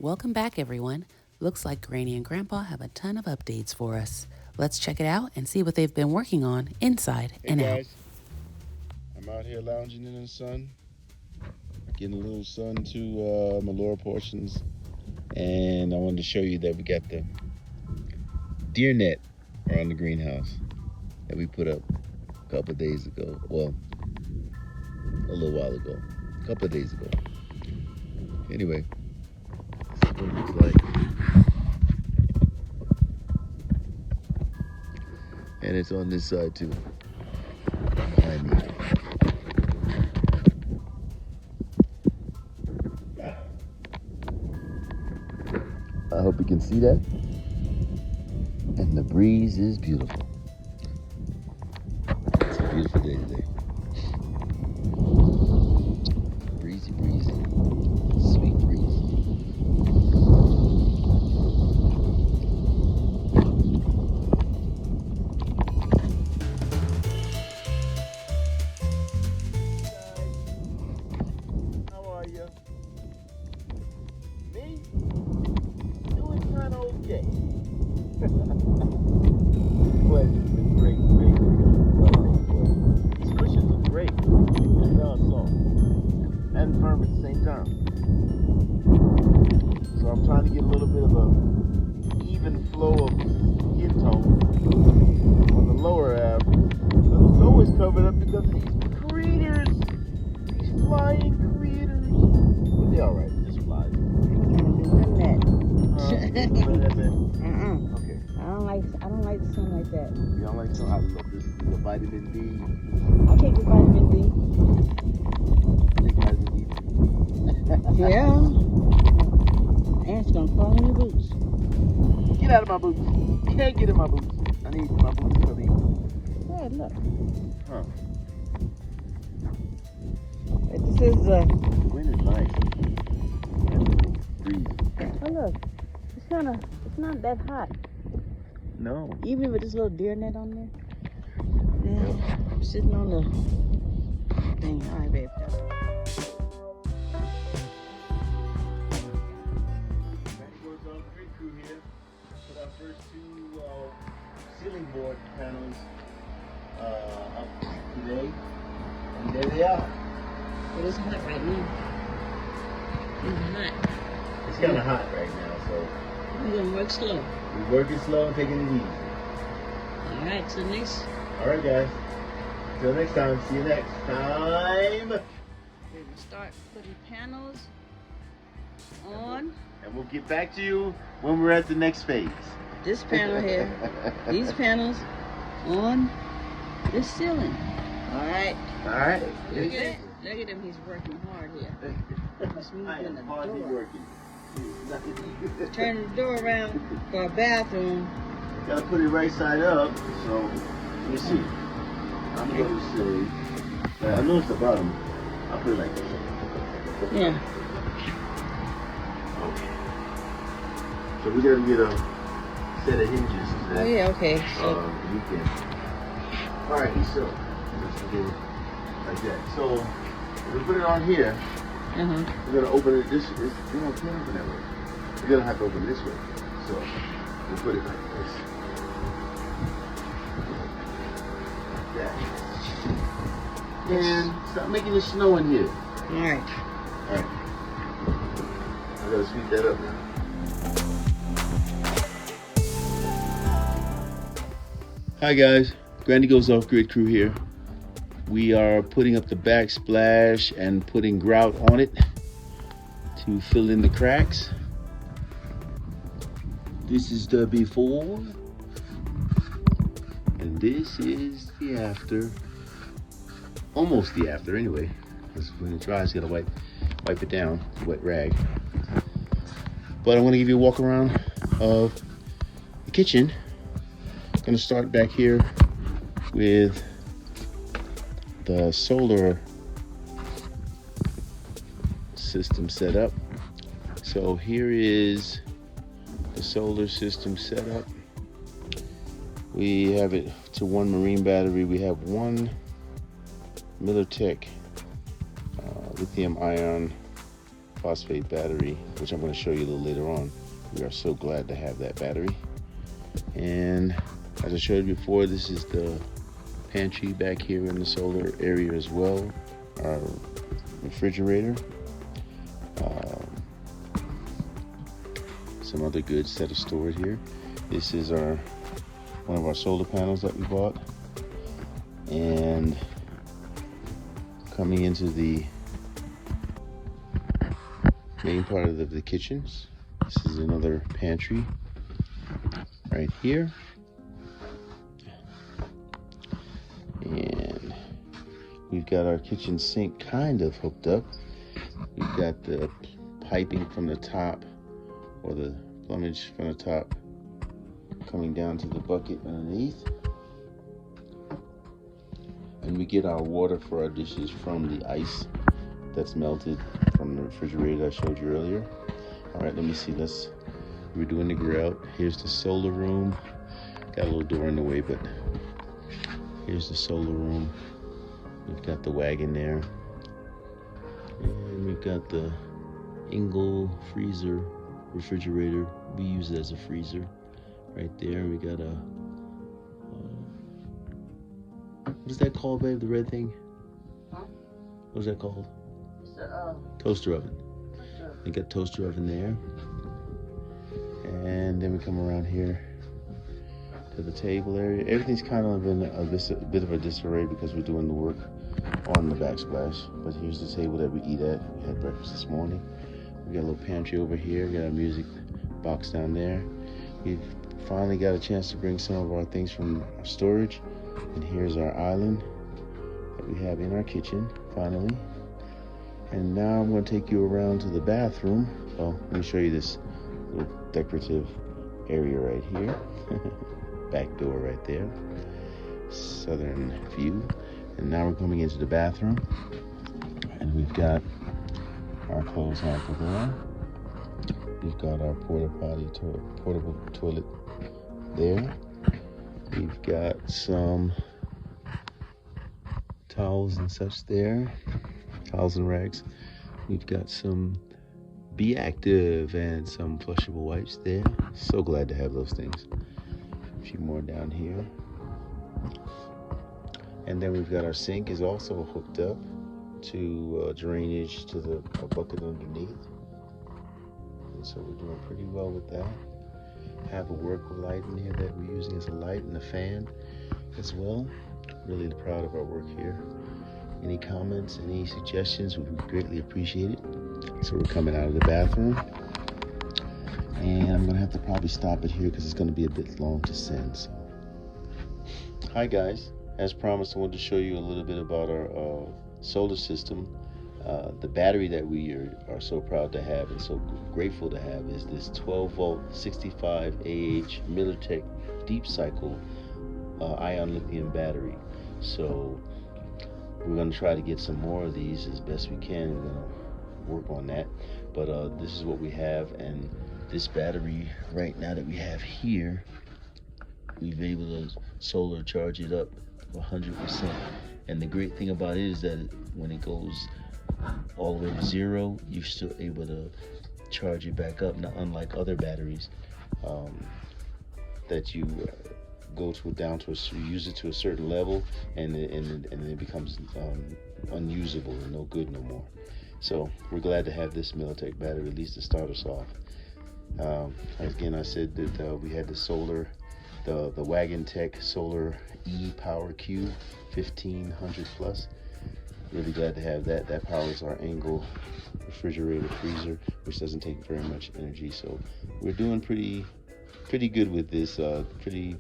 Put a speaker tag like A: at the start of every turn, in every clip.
A: Welcome back, everyone. Looks like Granny and Grandpa have a ton of updates for us. Let's check it out and see what they've been working on inside and out.
B: Hey guys, I'm out here lounging in the sun, getting a little sun to my lower portions, and I wanted to show you that we got the deer net around the greenhouse that we put up a couple of days ago. Well, a little while ago, a couple of days ago. Anyway, this is what it looks like. And it's on this side too, behind me. I hope you can see that. And the breeze is beautiful. It's a beautiful day today. Breezy, breezy. Sweet breeze. How are you? Me? Doing kind of okay. But it's been great. These cushions are great. They are soft and firm at the same time. So I'm trying to get a little bit of a even flow of skin tone on the lower half. But it's always covered up because of these critters. These flying critters. But they're alright, just flies. Okay.
C: I don't like the sun like that.
B: You don't like sun? I love this. This is a vitamin D.
C: I'll take the vitamin D.
B: Take vitamin D.
C: Yeah. And it's gonna fall in your boots.
B: Get out of my boots. Can't get in my boots. I need my boots to be.
C: Hey, look.
B: Huh.
C: This is
B: The wind is nice. Nice little breeze.
C: oh look. It's not that hot.
B: No.
C: Even with this little deer net on there. Yeah. I'm sitting on the thing. All right, babe.
B: Crew here. Put our first two ceiling board panels up today, and there they are.
C: It is hot right now. It's hot.
B: It's kind of hot right now, so
C: We're gonna work slow.
B: we're working slow and taking it easy.
C: All right, so next.
B: All right, guys. Till next time. See you next time.
C: We're gonna start putting panels on
B: And we'll get back to you when we're at the next phase.
C: this panel here. These panels on this ceiling. All right.
B: All right.
C: Look at him. He's working hard here. He's
B: I
C: moving
B: am
C: the
B: hardly
C: door.
B: working.
C: Turn the door around for our bathroom.
B: Gotta put it right side up. So let me see. I'm gonna say. I know it's the bottom. I'll put it like this.
C: Yeah.
B: Okay. So we gotta get a set of hinges. So
C: Oh yeah. Okay. So
B: we can. All right. So let's do it like that. So we put it on here.
C: uh-huh.
B: We're gonna open it this way. We don't can't open that way. We're gonna have to open it this way. So we'll put it like this. Like that. And stop making it snow in here.
C: All right.
B: Alright. I gotta speed that up now. Hi guys, Granny Goes Off Grid crew here. We are putting up the backsplash and putting grout on it to fill in the cracks. This is the before, and this is the after. Almost the after, anyway. Because when it dries, you gotta wipe it down with a wet rag. But I'm gonna give you a walk around of the kitchen. I'm gonna start back here with the solar system set up. So here is the solar system set up. We have it to one marine battery. We have one Miller Tech lithium ion phosphate battery, which I'm going to show you a little later on. We are so glad to have that battery. And as I showed you before, this is the pantry back here in the solar area as well. Our refrigerator. Some other goods that are stored here. This is one of our solar panels that we bought. And coming into the main part of the kitchens, this is another pantry right here. And we've got our kitchen sink kind of hooked up. We've got the piping from the top, or the plumage from the top, coming down to the bucket underneath. And we get our water for our dishes from the ice that's melted from the refrigerator I showed you earlier. All right, let me see. We're doing the grill. Here's the solar room. Got a little door in the way, but here's the solar room. We've got the wagon there. And we've got the Engel freezer refrigerator. We use it as a freezer right there. We got a what is that called, babe? The red thing? Huh? What's that called? It's a toaster oven. We got toaster oven there. And then we come around here to the table area. Everything's kind of in a bit of a disarray because we're doing the work on the backsplash. But here's the table that we eat at. We had breakfast this morning. We got a little pantry over here. We got our music box down there. We've finally got a chance to bring some of our things from our storage. And here's our island that we have in our kitchen, finally. And now I'm going to take you around to the bathroom. Well, let me show you this little decorative area right here. Back door right there. Southern view. And now we're coming into the bathroom. And we've got our clothes hamper there. We've got our portable toilet there. We've got some towels and such there, towels and rags. We've got some Be Active and some flushable wipes there. So glad to have those things. A few more down here. And then we've got our sink is also hooked up to drainage to the bucket underneath. And so we're doing pretty well with that. Have a work light in here that we're using as a light, and a fan as well. Really proud of our work here. Any comments, any suggestions, we would greatly appreciate it. So we're coming out of the bathroom, and I'm gonna have to probably stop it here because it's gonna be a bit long to send. So, hi guys, as promised, I wanted to show you a little bit about our solar system. The battery that we are so proud to have and so grateful to have is this 12-volt 65 AH Militech deep cycle ion lithium battery. So we're going to try to get some more of these as best we can. We're going to work on that, but this is what we have. And this battery right now that we have here, we've been able to solar charge it up 100%. And the great thing about it is that when it goes all the way to zero, you're still able to charge it back up. Now, unlike other batteries that you use it to a certain level, and it becomes unusable and no good no more. So we're glad to have this Militech battery, at least to start us off. Again, I said that we had the solar, the Wagon Tech Solar E Power Q 1500 plus. Really glad to have that. That powers our Engel refrigerator freezer, which doesn't take very much energy. So we're doing pretty good with this, pretty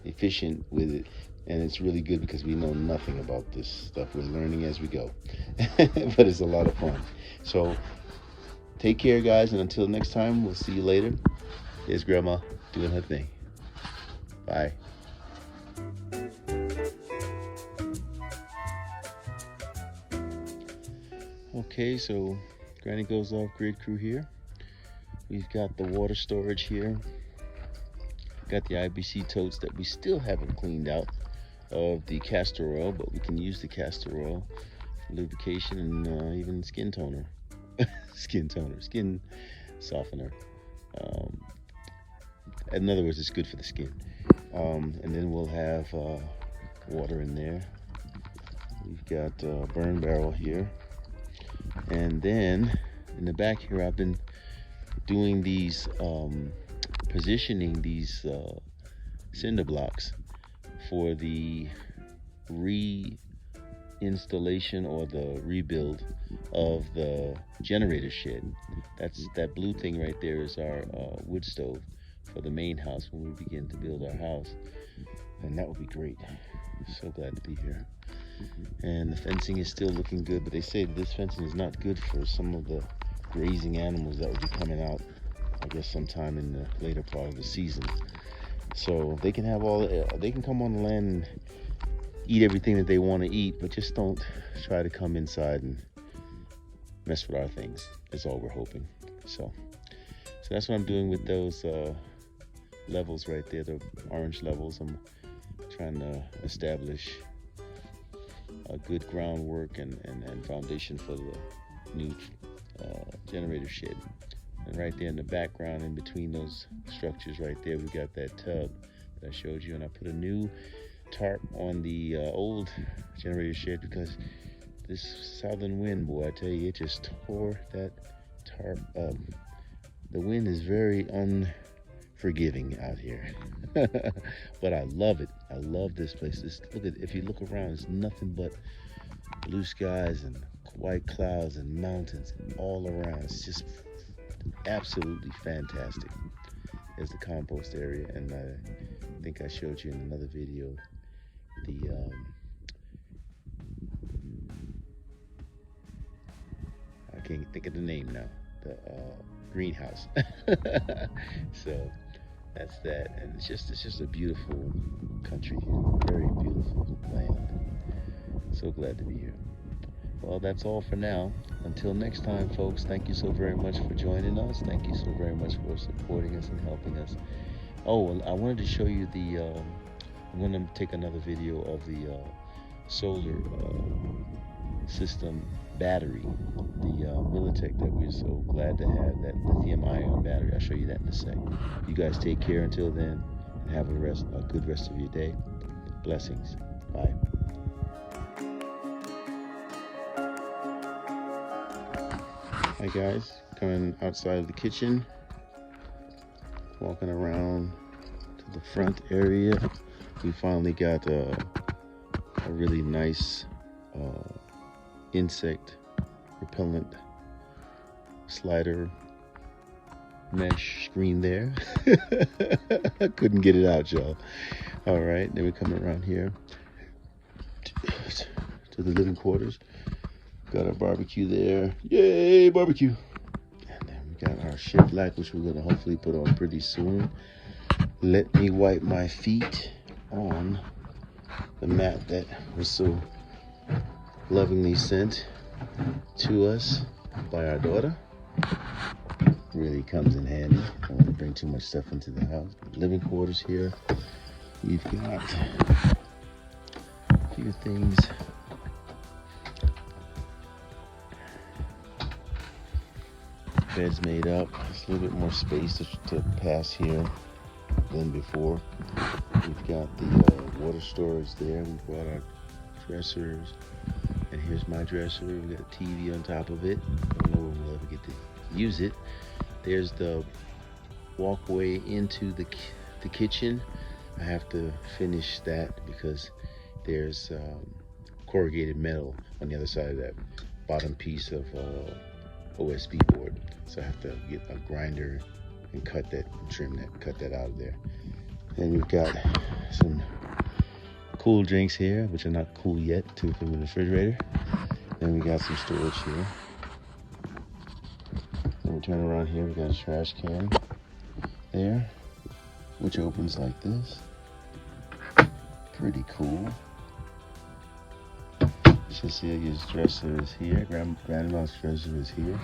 B: efficient with it. And it's really good because we know nothing about this stuff. We're learning as we go. But it's a lot of fun. So take care, guys, and until next time, we'll see you later. Here's Grandma doing her thing. Bye. Okay, so Granny goes off grid crew here. We've got the water storage here. Got the IBC totes that we still haven't cleaned out of the castor oil, but we can use the castor oil for lubrication and even skin toner. skin toner, skin softener. In other words, it's good for the skin. And then we'll have water in there. We've got a burn barrel here. And then in the back here, I've been doing these, positioning these cinder blocks for the reinstallation or the rebuild of the generator shed. That blue thing right there is our wood stove for the main house when we begin to build our house, and that would be great. So glad to be here. And the fencing is still looking good, but they say this fencing is not good for some of the grazing animals that would be coming out, I guess sometime in the later part of the season. So they can have they can come on the land and eat everything that they want to eat, but just don't try to come inside and mess with our things. That's all we're hoping. So that's what I'm doing with those levels right there, the orange levels. I'm trying to establish a good groundwork and foundation for the new generator shed. And right there in the background, in between those structures right there, we got that tub that I showed you, and I put a new tarp on the old generator shed because this southern wind, boy, I tell you, it just tore that tarp up. The wind is very unforgiving out here. But I love it. I love this place. If you look around, it's nothing but blue skies and white clouds and mountains all around. It's just absolutely fantastic. There's the compost area, and I think I showed you in another video the I can't think of the name now, the greenhouse. So that's that, and it's just a beautiful country here, very beautiful land. So glad to be here. Well, that's all for now. Until next time, folks, thank you so very much for joining us. Thank you so very much for supporting us and helping us. Oh, and I wanted to show you I'm going to take another video of the solar system battery, the Militech that we're so glad to have, that lithium-ion battery. I'll show you that in a sec. You guys take care until then, and have a good rest of your day. Blessings. Bye. Hi guys, coming outside of the kitchen, walking around to the front area. We finally got a really nice insect repellent slider mesh screen there. I couldn't get it out, y'all. All right, then we're coming around here to the living quarters. Got our barbecue there. Yay, barbecue. And then we got our shiplap, which we're gonna hopefully put on pretty soon. Let me wipe my feet on the mat that was so lovingly sent to us by our daughter. Really comes in handy. I don't want to bring too much stuff into the house. Living quarters here. We've got a few things. Bed's made up. There's a little bit more space to pass here than before. We've got the water storage there. We've got our dressers. And here's my dresser. We've got a TV on top of it. I don't know when we'll ever get to use it. There's the walkway into the kitchen. I have to finish that because there's corrugated metal on the other side of that bottom piece of OSB board. So I have to get a grinder and cut that out of there. And we've got some cool drinks here, which are not cool yet, to put in the refrigerator. Then we got some storage here. Then we turn around here, we got a trash can there, which opens like this. Pretty cool. You can see his dresser is here. Grandma's dresser is here.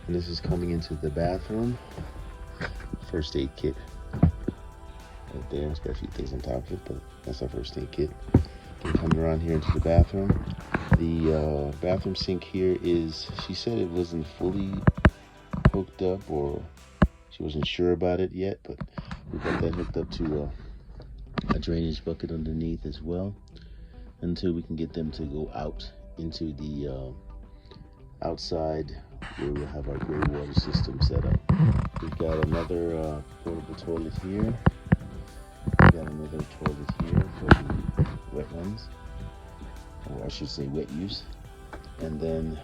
B: And this is coming into the bathroom. First aid kit. Right there. It's got a few things on top of it, but that's our first aid kit. Then coming around here into the bathroom. The bathroom sink here is, she said it wasn't fully hooked up, or she wasn't sure about it yet, but we got that hooked up to a drainage bucket underneath as well, until we can get them to go out into the outside where we'll have our gray water system set up. We've got another portable toilet here. We've got another toilet here for the wet ones, or I should say wet use. And then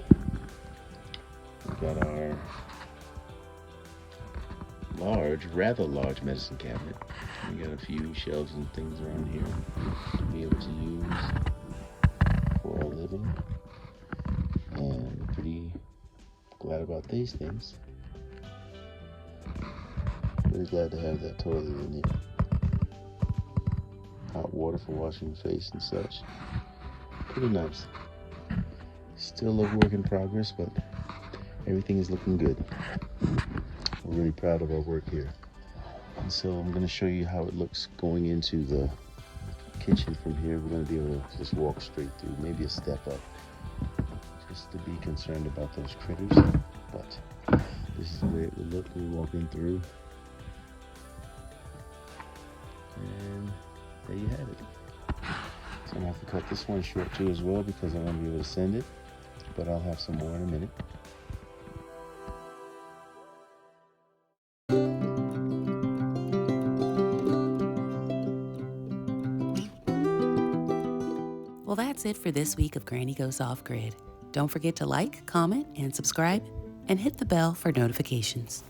B: we've got our rather large medicine cabinet. We got a few shelves and things around here to be able to use for our living. And pretty glad about these things. Really glad to have that toilet in there. Hot water for washing the face and such. Pretty nice. Still a work in progress, but everything is looking good. We're really proud of our work here. And so I'm going to show you how it looks going into the kitchen from here. We're going to be able to just walk straight through, maybe a step up, just to be concerned about those critters. But this is the way it would look when we walk in through. And there you have it. So I'm going to have to cut this one short too as well, because I want to be able to send it, but I'll have some more in a minute.
A: Well, that's it for this week of Granny Goes Off Grid. Don't forget to like, comment, and subscribe, and hit the bell for notifications.